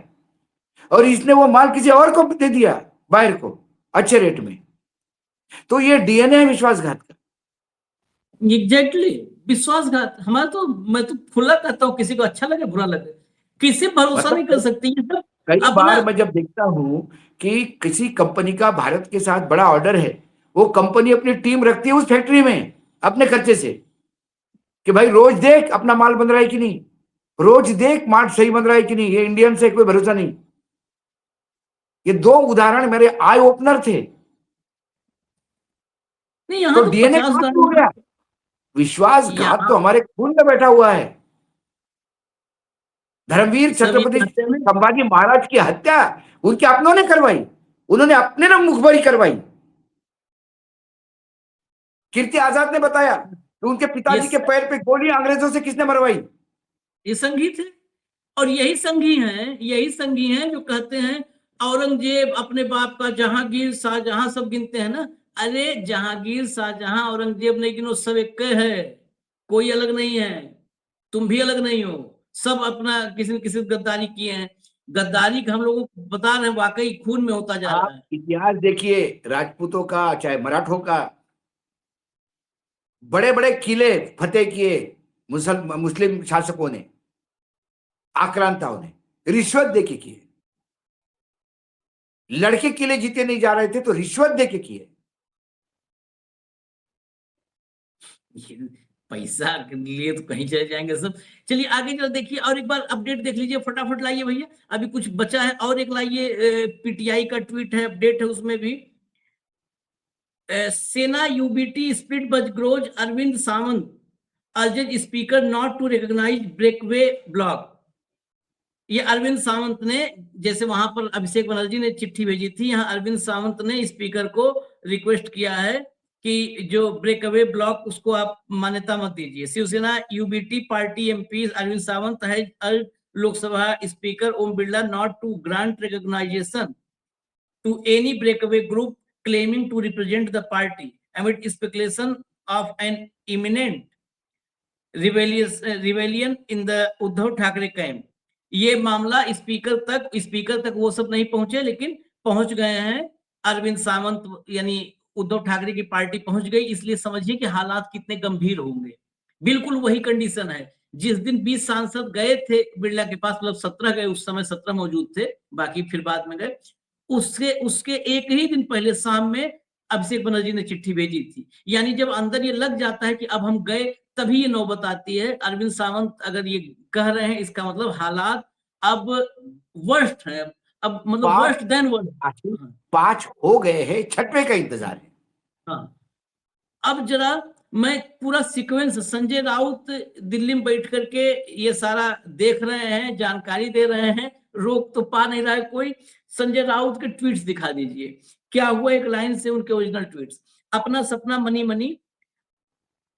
और इसने वो माल किसी और को दे दिया, बायर को, अच्छे रेट में। तो ये DNA है विश्वासघात का। एग्जैक्टली, विश्वासघात। हमारा तो, मैं तो खुला कहता हूँ, किसी को अच्छा लगे बुरा लगे, किसी भरोसा नहीं कर सकती है सब कई अपना। बार मैं जब देखता हूं कि किसी कंपनी का भारत के साथ बड़ा ऑर्डर है, वो कंपनी अपनी टीम रखती है उस फैक्ट्री में अपने खर्चे से, कि भाई रोज देख अपना माल बन रहा है कि नहीं, रोज देख माल सही बन रहा है कि नहीं। ये इंडियन से कोई भरोसा नहीं। ये दो उदाहरण मेरे आई ओपनर थे। नहीं, यहाँ तो तो DNA 50 कहां से हो गया? विश्वासघात तो हमारे खून में बैठा हुआ है। धर्मवीर सभी छत्रपति कहते हैं। संभाजी महाराज की हत्या उनके अपनों ने करवाई, उन्होंने अपने ना मुखबरी करवाई। कीर्ति आजाद ने बताया कि उनके पिताजी के पैर पे गोली अंग्रेजों से किसने मरवाई? ये संघी थे। और यही संघी हैं जो कहते हैं औरंगजेब अपने बाप का, जहांगीर, शाहजहां, सब गिनते हैं ना। अरे जहांगीर, शाहजहां, औरंगजेब नहीं गिनो, सब एक है, कोई अलग नहीं है। तुम भी अलग नहीं हो। सब अपना किसी न किसी गद्दारी किए हैं। गद्दारी का हम लोगों को बता रहे हैं, वाकई खून में होता जा रहा आप है। इतिहास देखिए, राजपूतों का चाहे मराठों का, बड़े बड़े किले फतेह किए मुस्लिम शासकों ने, आक्रांताओं ने, रिश्वत देके किए। लड़के किले जीते नहीं जा रहे थे तो रिश्वत देके किए। पैसा के लिए तो कहीं चले जाएंगे सब। चलिए आगे चल, देखिए और एक बार अपडेट देख लीजिए, फटाफट लाइए भैया, अभी कुछ बचा है और एक लाइए। PTI का ट्वीट है, अपडेट है उसमें भी। सेना UBT स्प्लिट बजग्रोज, Arvind Sawant urged speaker not to recognize breakaway bloc. ये अरविंद सावंत ने, जैसे वहां पर अभिषेक बनर्जी ने चिट्ठी भेजी थी, यहाँ अरविंद सावंत ने स्पीकर को रिक्वेस्ट किया है कि जो ब्रेकअवे ब्लॉक उसको आप मान्यता मत दीजिए। Shivsena UBT party MP Arvind Sawant है Lok Sabha speaker Om Birla not to grant recognization to any breakaway group claiming to represent the party amid speculation of an imminent rebellion in the Uddhav Thackeray camp. ये मामला स्पीकर तक वो सब नहीं पहुंचे, लेकिन पहुंच गए हैं अरविंद सावंत यानी उद्धव ठाकरे की पार्टी पहुंच गई। इसलिए समझिए कि हालात कितने गंभीर होंगे। बिल्कुल वही कंडीशन है जिस दिन 20 सांसद गए थे बिरला के पास, मतलब 17 गए, उस समय 17 मौजूद थे, बाकी फिर बाद में गए। उसके एक ही दिन पहले शाम में अभिषेक बनर्जी ने चिट्ठी भेजी थी। यानी जब अंदर ये लग जाता है कि अब हम गए, तभी ये नौबत आती है। अरविंद सावंत अगर ये कह रहे हैं, इसका मतलब हालात अब वर्स्ट है, अब मतलब वर्स्ट देन वर्स्ट। 5 हो गए हैं, 6वें का इंतजार है। हाँ, अब जरा मैं पूरा सीक्वेंस, संजय राउत दिल्ली में बैठ करके ये सारा देख रहे हैं, जानकारी दे रहे हैं, रोक तो पा नहीं रहा है कोई। संजय राउत के ट्वीट्स दिखा दीजिए, क्या हुआ एक लाइन से उनके ओरिजिनल ट्वीट्स। अपना सपना money money,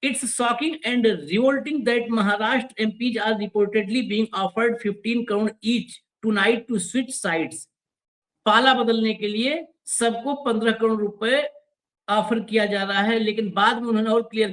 it's shocking and revolting that Maharashtra MPs are reportedly being offered 15 crore each tonight to switch sides. पाला बदलने के लिए सबको 15 करोड़ रुपए ऑफर किया जा रहा है। लेकिन बाद में उन्होंने और क्लियर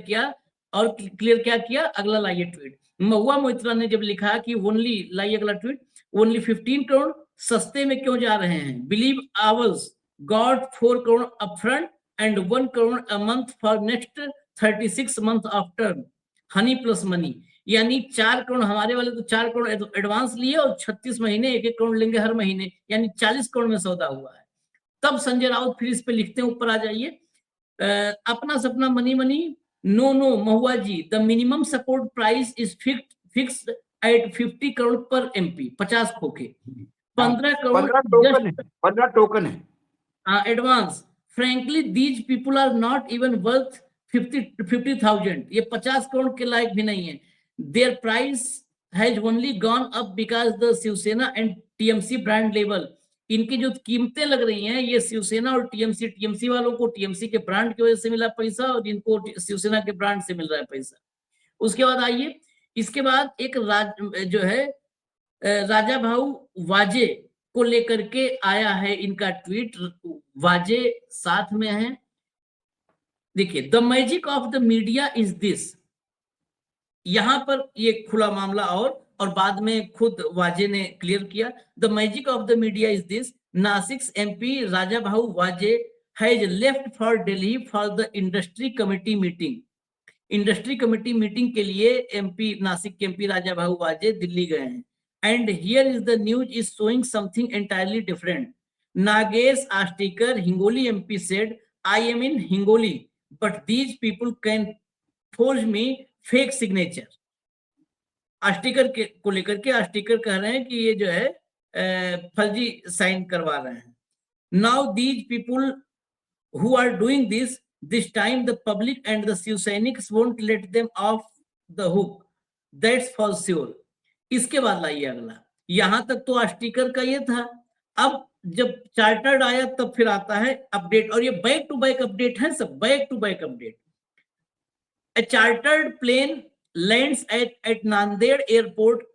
क्या किया, अगला लाइए ट्वीट। महुआ मोइत्रा ने जब लिखा कि ओनली, लाइए अगला ट्वीट, ओनली 15 करोड़ सस्ते में क्यों जा रहे हैं, believe hours got 4 crore upfront and 1 crore a month for next 36 month of term, Honey plus money. यानी 4 करोड़, हमारे वाले तो 4 करोड़ एडवांस लिए और 36 महीने 1-1 करोड़ लेंगे हर महीने, यानी 40 करोड़ में सौदा हुआ है। तब संजय राउत फिर इस पे लिखते हैं, ऊपर आ जाइए, अपना सपना money money, no Mahua ji, the minimum support price is fixed at 50 crore पर एमपी, 50 खोखे, 15 करोड़ 15 टोकन है advance. Frankly these people are not even worth 50,000, ये 50 करोड़ के लायक भी नहीं है। Their price has only gone up because the Shiv Sena and TMC brand level. इनकी जो कीमतें लग रही हैं, ये शिवसेना और टीएमसी वालों को टीएमसी के ब्रांड की वजह से मिला पैसा, और इनको शिवसेना के ब्रांड से मिल रहा है पैसा। उसके बाद आइए, इसके बाद एक जो है राजा भाऊ वाजे को लेकर के आया है इनका ट्वीट। वाजे साथ में है, देखिए, the magic of the media is this. यहां पर ये खुला मामला, और बाद में खुद वाजे ने क्लियर किया, the magic of the media is this, Nashik's MP Raja Bhau Waje has left for Delhi for the industry committee meeting. Industry committee meeting के लिए एमपी, नासिक के एमपी राजा भाऊ वाजे दिल्ली गए हैं। And here is the news is showing something entirely different. Nagesh Ashtikar, Hingoli MP said, I am in Hingoli but these people can forge me fake signature. Ashtikar को लेकर के आस्टिकर कह रहे हैं कि ये जो है फर्जी साइन करवा रहे हैं। Now these people who are doing this time the public and the Shivsainiks won't let them off the hook, that's for sure. इसके बाद लाइए अगला, यहां तक तो आस्टिकर का ये था। अब जब चार्टर्ड आया तब फिर आता है अपडेट, और ये बैक टू बैक अपडेट है, सब back to back update. A chartered plane lands at Nanded Airport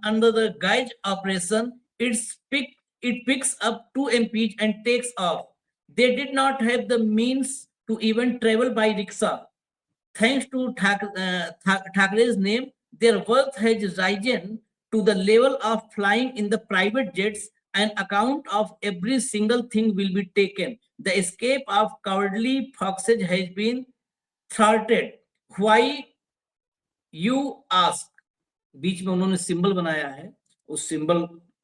under the guise operation. It picks up 2 MPs and takes off. They did not have the means to even travel by rickshaw. Thanks to Thakre's name, their wealth has risen to the level of flying in the private jets. An account of every single thing will be taken. The escape of cowardly foxes has been thwarted. Why you ask? बीच में उन्होंने symbol बनाया है, उस symbol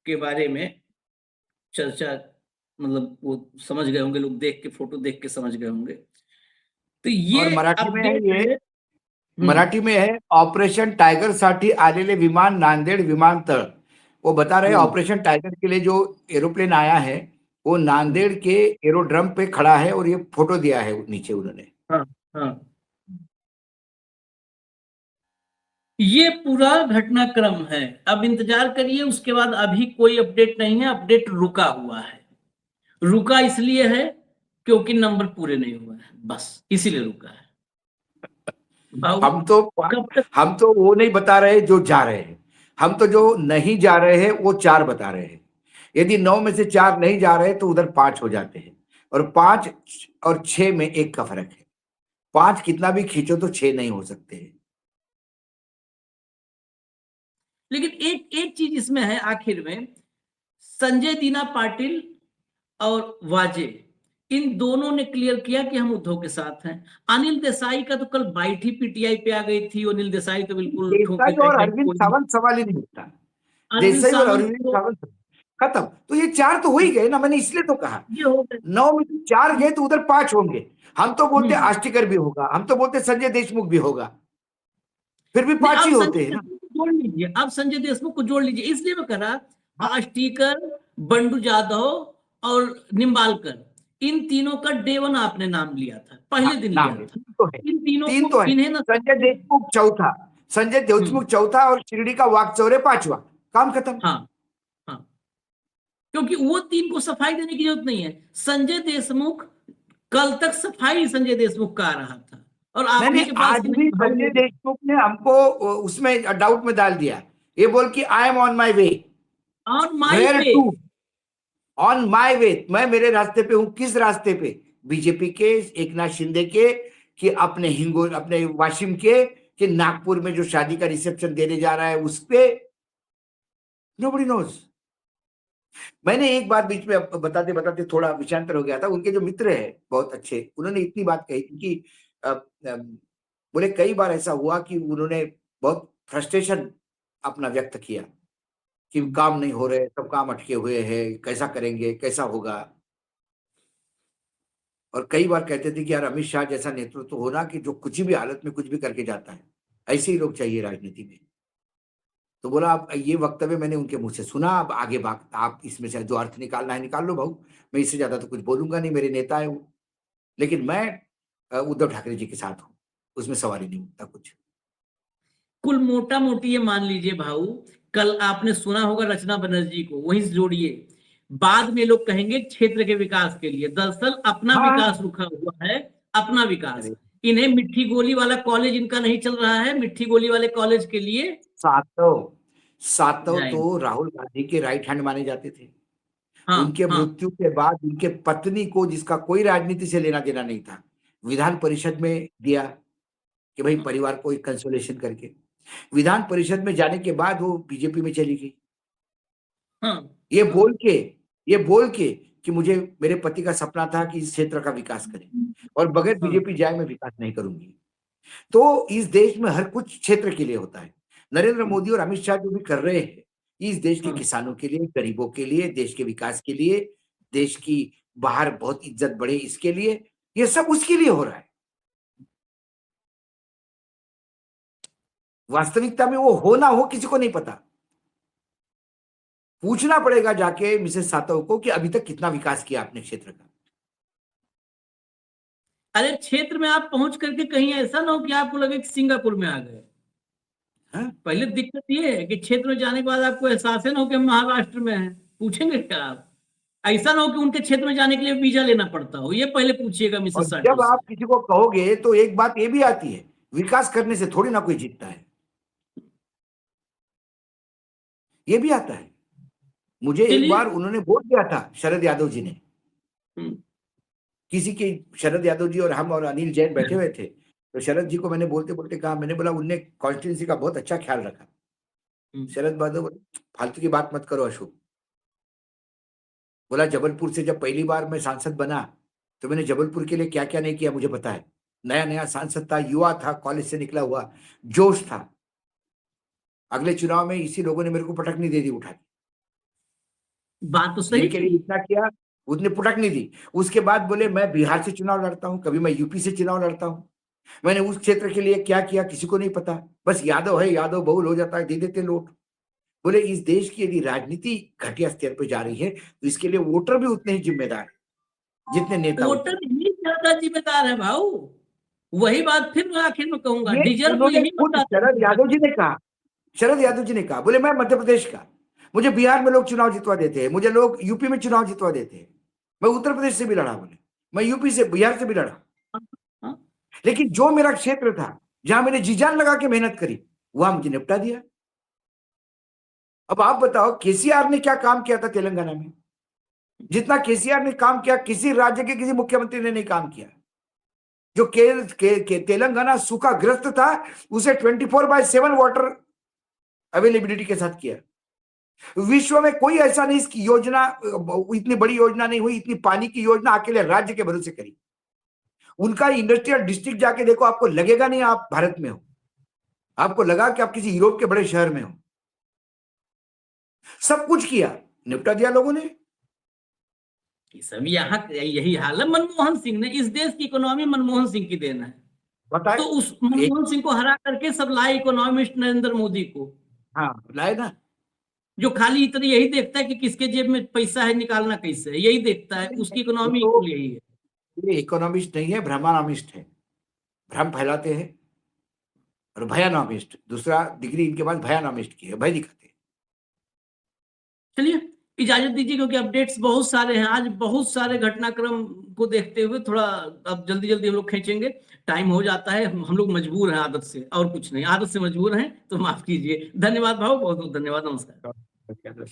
के बारे में चर्चा, मतलब वो समझ गए होंगे लोग, देख के, फोटो देख के समझ गए होंगे। तो ये मराठी में है, ये मराठी में है, ऑपरेशन टाइगर साठी आलेले विमान नांदेड विमानतळ। वो बता रहे हैं ऑपरेशन टाइगर के लिए जो एरोप्लेन आया है वो नांदेड़ के एरोड्रम पे खड़ा है, और ये फोटो दिया है नीचे उन्होंने। हाँ। ये पूरा घटनाक्रम है। अब इंतजार करिए, उसके बाद अभी कोई अपडेट नहीं है, अपडेट रुका हुआ है। रुका इसलिए है क्योंकि नंबर पूरे नहीं हुए हैं, बस इसीलिए रुका है। भाऊ हम तो कब तक हम तो वो नहीं बता रहे जो जा रहे हैं, हम तो जो नहीं जा रहे हैं वो 4 बता रहे हैं। यदि 9 में से 4 नहीं जा रहे तो उधर 5 हो जाते हैं, और 5 और 6 में 1 का फर्क है। 5 कितना भी खींचो तो 6 नहीं हो सकते हैं। लेकिन एक एक चीज इसमें है आखिर में, संजय दीना पाटिल और वाजे इन दोनों ने क्लियर किया कि हम उद्धव के साथ हैं। अनिल देसाई का तो कल बाइट ही पीटीआई पे आ गई थी। अनिल देसाई तो बिल्कुल ठोके देसाई गए और थे अरविंद कोई। सावंत सवाल ही नहीं उठता। अरविंद देसाई और सावंत अरविंद तो सावंत खत्म। तो ये 4 तो हो ही गए ना, मैंने इसलिए तो कहा ये हो गए। 9 में से 4 गए तो उधर 5 होंगे। हम तो बोलते हम्म। आष्टीकर भी होगा, हम तो बोलते संजय देशमुख भी होगा, फिर भी नहीं, 5 ही अब होते संजय हैं ना। देशमुख को जोड़ लीजिए, अब संजय देशमुख को जोड़ लीजिए। इसलिए मैं कह रहा, हाँ, आष्टीकर, बंडू जादव और निम्बालकर, इन तीनों का डे 1 आपने नाम लिया था, पहले दिन नाम लिया है, था। 3 तो है, इन तीनों 3 को तो है। इन्हें ना, संजय देशमुख चौथा, संजय देशमुख चौथा, और शिरडी का वाकचौरे 5वां। काम खत्म। हाँ हाँ, क्योंकि वो 3 को सफाई देने की जरूरत नहीं है। संजय देशमुख, कल तक सफाई संजय देशमुख का आ रहा था, और आप नहीं, ही के पास आज कि नहीं भी भाऊ संजय लोग। देशमुख ने हमको उसमें डाउट में डाल दिया, ये बोल कि आई एम ऑन माई वे। और माई वेयर पे, टू? ऑन माई वे, मैं मेरे रास्ते पे हूं। किस रास्ते पे? बीजेपी के, एकनाथ शिंदे के, कि अपने हिंगोल, अपने वाशिम के, कि नागपुर में जो शादी का रिसेप्शन देने जा रहा है उस पे? Nobody knows. मैंने एक बात बीच में बताते बताते थोड़ा विषयांतर हो गया था। उनके जो मित्र है बहुत अच्छे, उन्होंने इतनी बात कही थी कि अ, अ, बोले कई बार ऐसा हुआ कि उन्होंने बहुत फ्रस्ट्रेशन अपना व्यक्त किया कि काम नहीं हो रहे, सब काम अटके हुए हैं, कैसा करेंगे, कैसा होगा। और कई बार कहते थे कि यार अमित शाह जैसा नेतृत्व होना कि जो कुछ भी हालत में कुछ भी करके जाता है, ऐसे ही लोग चाहिए राजनीति में। तो बोला अब ये वक्तव्य मैंने उनके मुंह से सुना, अब आगे बात आप इसमें से जो अर्थ निकालना है निकाल लो भाऊ, मैं इससे ज्यादा तो कुछ बोलूंगा नहीं, मेरे नेता है वो। लेकिन मैं उद्धव ठाकरे जी के साथ हूँ, उसमें सवाल ही नहीं उठता कुछ। कुल मोटा मोटी ये मान लीजिए भाऊ, कल आपने सुना होगा रचना बनर्जी को, वहीं से जोड़िए। बाद में लोग कहेंगे क्षेत्र के विकास के लिए, दरअसल अपना हाँ, विकास रुका हुआ है, अपना विकास। अरे इन्हें मिट्टी गोली वाला कॉलेज इनका नहीं चल रहा है, मिट्टी गोली वाले कॉलेज के लिए सातों सातों जाएंगे। तो राहुल गांधी के राइट हैंड माने जाते थे। हाँ उनके हाँ मृत्यु के बाद उनके पत्नी को, जिसका कोई राजनीति से लेना देना नहीं था, विधान परिषद में दिया कि भाई परिवार को एक कंसोलेशन करके। विधान परिषद में जाने के बाद वो बीजेपी में चली गई, हाँ ये हाँ बोल के ये बोल के कि मुझे, मेरे पति का सपना था कि इस क्षेत्र का विकास करें, और बगैर हाँ। बीजेपी जाए मैं विकास नहीं करूंगी। तो इस देश में हर कुछ क्षेत्र के लिए होता है। नरेंद्र मोदी और अमित शाह जो भी कर रहे हैं, इस देश के हाँ। किसानों के लिए, गरीबों के लिए, देश के विकास के लिए, देश की बाहर बहुत इज्जत बढ़े इसके लिए, ये सब उसके लिए हो रहा है। वास्तविकता में वो हो ना हो किसी को नहीं पता। पूछना पड़ेगा जाके मिसेस सातव को कि अभी तक कितना विकास किया आपने क्षेत्र का। अरे क्षेत्र में आप पहुंच करके कहीं ऐसा ना हो कि आपको लगे कि सिंगापुर में आ गए। हाँ? पहले दिक्कत ये है कि क्षेत्र में जाने के बाद आपको एहसास है ना हो कि हम महाराष्ट्र में हैं। पूछेंगे क्या आप? ऐसा ना हो कि उनके क्षेत्र में जाने के लिए वीजा लेना पड़ता हो, ये पहले पूछिएगा और मिसेस साटो जब से। आप किसी को कहोगे तो एक बात ये भी आती है, विकास करने से थोड़ी ना कोई जीतता है, ये भी आता है। मुझे एक चलिए। बार उन्होंने वोट दिया था, शरद यादव जी ने, हम्म, किसी की, शरद यादव जी और हम और अनिल जैन बैठे हुए थे। तो शरद जी को मैंने बोलते बोलते कहा, मैंने बोला उनने कॉन्स्टिट्यूंसी का बहुत अच्छा ख्याल रखा। हम्म, शरद यादव बोले, फालतू की बात मत करो अशोक। बोला जबलपुर से जब पहली बार मैं सांसद बना तो मैंने जबलपुर के लिए क्या क्या नहीं किया मुझे पता है। नया नया सांसद था, युवा था, कॉलेज से निकला हुआ, जोश था। अगले चुनाव में इसी लोगों ने मेरे को पटकनी दे दी उठा के। बात तो सही जिनके लिए थी। इतना किया उतने पटकनी दी। उसके बाद बोले मैं बिहार से चुनाव लड़ता हूं, कभी मैं यूपी से चुनाव लड़ता हूं। मैंने उस क्षेत्र के लिए क्या किया किसी को नहीं पता, बस यादव है, यादव बहुल हो जाता है, दे देते लोग। बोले इस देश की यदि राजनीति घटिया स्तर पर जा रही है तो इसके लिए वोटर भी उतने ही जिम्मेदार है जितने नेता वोटर उतने। ही ज्यादा जिम्मेदार है भाऊ। वही बात फिर मैं आखिर में कहूंगा, ये डिजर्व उन्होंने यही खुद बताते शरद हैं। यादव जी ने कहा। शरद यादव जी ने कहा, बोले मैं मध्य प्रदेश का, मुझे बिहार में लोग चुनाव जितवा देते हैं, मुझे लोग यूपी में चुनाव जितवा देते हैं, मैं उत्तर प्रदेश से भी लड़ा। बोले मैं यूपी से, बिहार से भी लड़ा, हाँ, लेकिन जो मेरा क्षेत्र था जहां मैंने जी जान लगा के मेहनत करी वहां मुझे निपटा दिया। अब आप बताओ केसीआर ने क्या काम किया था तेलंगाना में? जितना केसीआर ने काम किया किसी राज्य के किसी मुख्यमंत्री ने नहीं काम किया। जो तेलंगाना सूखाग्रस्त था उसे 24/7 वाटर अवेलेबिलिटी के साथ किया। विश्व में कोई ऐसा नहीं, इसकी योजना इतनी बड़ी योजना नहीं हुई, इतनी पानी की योजना अकेले राज्य के भरोसे करी। उनका इंडस्ट्रियल डिस्ट्रिक्ट जाके देखो, आपको लगेगा नहीं आप भारत में हो, आपको लगा कि आप किसी यूरोप के बड़े शहर में हो। सब कुछ किया, निपटा दिया लोगों ने। सब यहाँ यही हाल है। मनमोहन सिंह ने, इस देश की इकोनॉमी मनमोहन सिंह की देन है। बताए तो उस मनमोहन सिंह को हरा करके सब लाए इकोनॉमिस्ट नरेंद्र मोदी को। हाँ लाए ना, जो खाली इतना यही देखता है कि किसके जेब में पैसा है, निकालना कैसे है, यही देखता है। उसकी इकोनॉमी तो यही है। ये इकोनॉमिस्ट नहीं है, भ्रमानॉमिस्ट है। भ्रम फैलाते हैं। और भयानॉमिस्ट, दूसरा डिग्री इनके पास भयानॉमिस्ट की है, भय दिखाते हैं। चलिए इजाजत दीजिए, क्योंकि अपडेट्स बहुत सारे हैं आज, बहुत सारे घटनाक्रम को देखते हुए थोड़ा अब जल्दी जल्दी हम लोग खींचेंगे। टाइम हो जाता है, हम लोग मजबूर हैं आदत से, और कुछ नहीं, आदत से मजबूर हैं, तो माफ कीजिए। धन्यवाद भाव, बहुत बहुत धन्यवाद, नमस्कार।